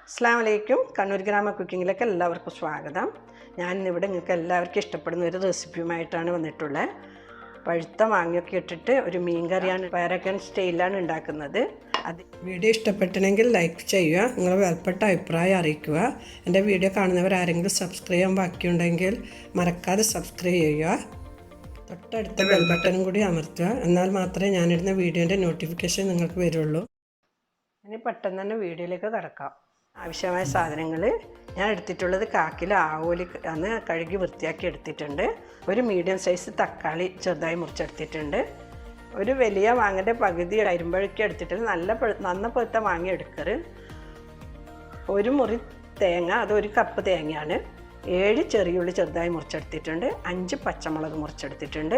അസ്സലാമു അലൈക്കും. കണ്ണൂർ ഗ്രാമ കുക്കിങ്ങിലേക്ക് എല്ലാവർക്കും സ്വാഗതം. ഞാനിന്നിവിടെ നിങ്ങൾക്ക് എല്ലാവർക്കും ഇഷ്ടപ്പെടുന്ന ഒരു റെസിപ്പിയുമായിട്ടാണ് വന്നിട്ടുള്ളത്. പഴുത്ത മാങ്ങയൊക്കെ ഇട്ടിട്ട് ഒരു മീൻ കറിയാണ്, പാരഗൺ സ്റ്റൈലാണ് ഉണ്ടാക്കുന്നത്. അത് വീഡിയോ ഇഷ്ടപ്പെട്ടെങ്കിൽ ലൈക്ക് ചെയ്യുക, നിങ്ങളുടെ വിലപ്പെട്ട അഭിപ്രായം അറിയിക്കുക. എൻ്റെ വീഡിയോ കാണുന്നവർ ആരെങ്കിലും സബ്സ്ക്രൈബ് ചെയ്യാൻ ബാക്കിയുണ്ടെങ്കിൽ മറക്കാതെ സബ്സ്ക്രൈബ് ചെയ്യുക. തൊട്ടടുത്ത ബെൽ ബട്ടണും കൂടി അമർത്തുക, എന്നാൽ മാത്രമേ ഞാനിടുന്ന വീഡിയോൻ്റെ നോട്ടിഫിക്കേഷൻ നിങ്ങൾക്ക് വരുള്ളൂ. ഇനി പെട്ടെന്ന് തന്നെ വീഡിയോയിലേക്ക് കടക്കാം. ആവശ്യമായ സാധനങ്ങൾ ഞാൻ എടുത്തിട്ടുള്ളത് 1/4 കിലോ ആവോലി അന്ന് കഴുകി വൃത്തിയാക്കി എടുത്തിട്ടുണ്ട്. ഒരു മീഡിയം സൈസ് തക്കാളി ചെറുതായി മുറിച്ചെടുത്തിട്ടുണ്ട്. ഒരു വലിയ മാങ്ങൻ്റെ പകുതി അരുമ്പഴക്കി എടുത്തിട്ടുണ്ട്. നന്ന പഴുത്ത മാങ്ങ എടുക്കരുത്. ഒരു മുറി തേങ്ങ, അത് 1 കപ്പ് തേങ്ങയാണ്. 7 ചെറിയുള്ളി ചെറുതായി മുറിച്ചെടുത്തിട്ടുണ്ട്. 5 പച്ചമുളക് മുറിച്ചെടുത്തിട്ടുണ്ട്.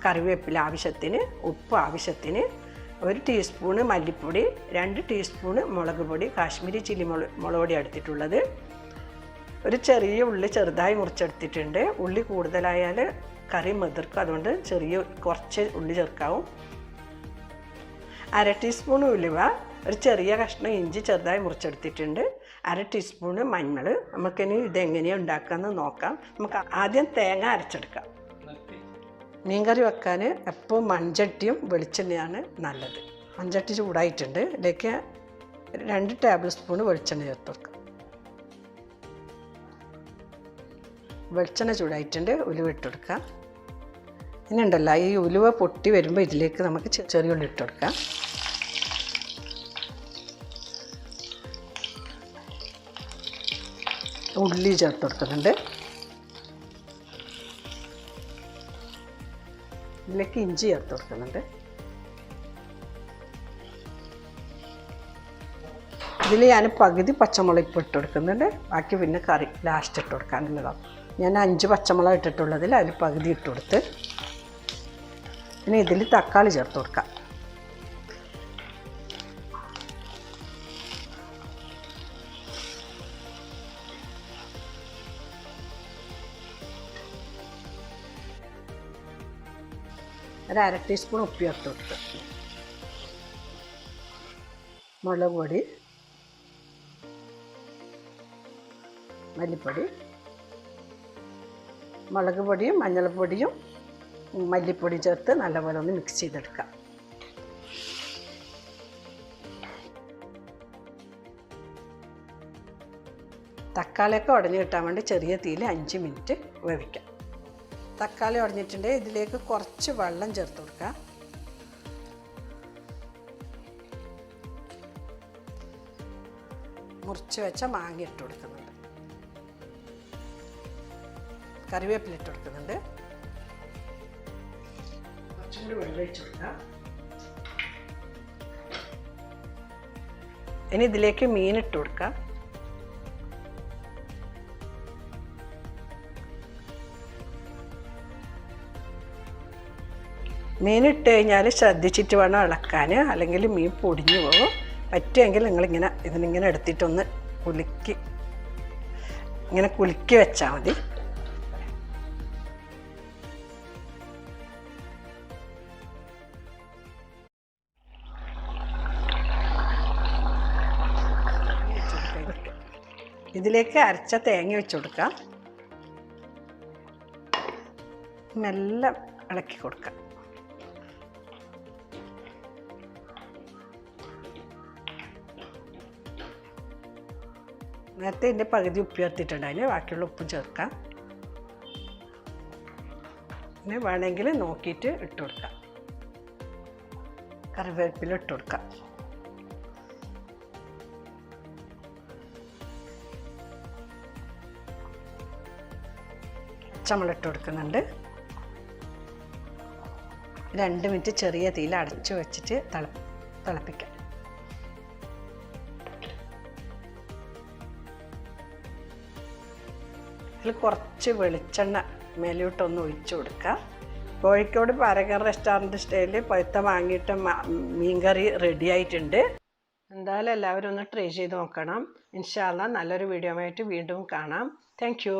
കറിവേപ്പില ആവശ്യത്തിന്, ഉപ്പ് ആവശ്യത്തിന്, 1 ടീസ്പൂണ് മല്ലിപ്പൊടി, 2 ടീസ്പൂണ് മുളക് പൊടി, കാശ്മീരി ചില്ലി മുളക് പൊടി എടുത്തിട്ടുള്ളത്. ഒരു ചെറിയ ഉള്ളി ചെറുതായി മുറിച്ചെടുത്തിട്ടുണ്ട്. ഉള്ളി കൂടുതലായാൽ കറി മെതിർക്കും, അതുകൊണ്ട് കുറച്ച് ഉള്ളി ചേർക്കാവും. 1/2 ടീസ്പൂൺ ഉലുവ, ഒരു ചെറിയ കഷ്ണം ഇഞ്ചി ചെറുതായി മുറിച്ചെടുത്തിട്ടുണ്ട്. 1/2 ടീസ്പൂണ് മഞ്ഞൾ. നമുക്കിനി ഇതെങ്ങനെയാണ് ഉണ്ടാക്കാമെന്ന് നോക്കാം. നമുക്ക് ആദ്യം തേങ്ങ അരച്ചെടുക്കാം. മീൻകറി വെക്കാൻ എപ്പോൾ മൺചട്ടിയും വെളിച്ചെണ്ണയാണ് നല്ലത്. മൺചട്ടി ചൂടായിട്ടുണ്ട്. ഇതിലേക്ക് 2 ടേബിൾ സ്പൂൺ വെളിച്ചെണ്ണ ചേർത്ത് കൊടുക്കാം. വെളിച്ചെണ്ണ ചൂടായിട്ടുണ്ട്. ഉലുവ ഇട്ട് കൊടുക്കാം. ഇനി ഉണ്ടല്ലോ, ഈ ഉലുവ പൊട്ടി വരുമ്പോൾ ഇതിലേക്ക് നമുക്ക് ചെറിയ ഉള്ളി ഇട്ട് കൊടുക്കാം. ഉള്ളി ചേർത്ത് കൊടുക്കുന്നുണ്ട്. ഇതിലേക്ക് ഇഞ്ചി ചേർത്ത് കൊടുക്കുന്നുണ്ട്. ഇതിൽ ഞാൻ പകുതി പച്ചമുളക് ഇപ്പോൾ ഇട്ട് കൊടുക്കുന്നുണ്ട്. ബാക്കി പിന്നെ കറി ലാസ്റ്റ് ഇട്ട് കൊടുക്കാനുള്ളതാണ്. ഞാൻ 5 പച്ചമുളക് ഇട്ടിട്ടുള്ളതിൽ അതിൽ പകുതി ഇട്ട് കൊടുത്ത് പിന്നെ ഇതിൽ തക്കാളി ചേർത്ത് കൊടുക്കാം. ഒരു 1/2 ടീസ്പൂൺ ഉപ്പ് ചേർത്ത് കൊടുത്ത്, മുളക് പൊടി, മല്ലിപ്പൊടി, മുളക് പൊടിയും മഞ്ഞൾപ്പൊടിയും മല്ലിപ്പൊടിയും ചേർത്ത് നല്ലപോലെ ഒന്ന് മിക്സ് ചെയ്തെടുക്കാം. തക്കാളിയൊക്കെ ഉടഞ്ഞ് കിട്ടാൻ വേണ്ടി ചെറിയ തീയിൽ 5 മിനിറ്റ് വേവിക്കാം. തക്കാളി ഉടഞ്ഞിട്ടുണ്ട്. ഇതിലേക്ക് കുറച്ച് വെള്ളം ചേർത്ത് കൊടുക്കാം. മുറിച്ച് വെച്ച മാങ്ങ ഇട്ട് കൊടുക്കുന്നുണ്ട്. കറിവേപ്പില ഇട്ട് കൊടുക്കുന്നുണ്ട്. കുറച്ചും കൂടി വെള്ളം ഒഴിച്ച് കൊടുക്കാം. ഇനി ഇതിലേക്ക് മീൻ ഇട്ട് കൊടുക്കാം. മീൻ ഇട്ട് കഴിഞ്ഞാൽ ശ്രദ്ധിച്ചിട്ട് വേണം ഇളക്കാൻ, അല്ലെങ്കിൽ മീൻ പൊടിഞ്ഞു പോകും. പറ്റുമെങ്കിൽ നിങ്ങളിങ്ങനെ ഇതിനിങ്ങനെ എടുത്തിട്ടൊന്ന് കുലുക്കി വെച്ചാൽ മതി. ഇതിലേക്ക് അരച്ച തേങ്ങ വെച്ച് കൊടുക്കാം. മെല്ലെ ഇളക്കി കൊടുക്കാം. നേരത്തെ ഇതിൻ്റെ പകുതി ഉപ്പ് ചേർത്തിട്ടുണ്ട്. അതിന് ബാക്കിയുള്ള ഉപ്പും ചേർക്കാം. പിന്നെ വേണമെങ്കിൽ നോക്കിയിട്ട് ഇട്ട് കൊടുക്കാം. കറിവേപ്പില ഇട്ട് കൊടുക്കാം. പച്ചമുളക് ഇട്ട് കൊടുക്കുന്നുണ്ട്. 2 മിനിറ്റ് ചെറിയ തീയിൽ അടച്ചു വെച്ചിട്ട് തിളപ്പിക്കാം. ഇതിൽ കുറച്ച് വെളിച്ചെണ്ണ മേലോട്ടൊന്ന് ഒഴിച്ചു കൊടുക്കുക. കോഴിക്കോട് പാരഗൺ റെസ്റ്റോറൻറ്റ് സ്റ്റൈലിൽ പഴുത്ത വാങ്ങിയിട്ട് മീൻകറി റെഡി ആയിട്ടുണ്ട്. എന്തായാലും എല്ലാവരും ഒന്ന് ട്രൈ ചെയ്ത് നോക്കണം. ഇൻഷാ അല്ലാഹ് നല്ലൊരു വീഡിയോ ആയിട്ട് വീണ്ടും കാണാം. Thank you.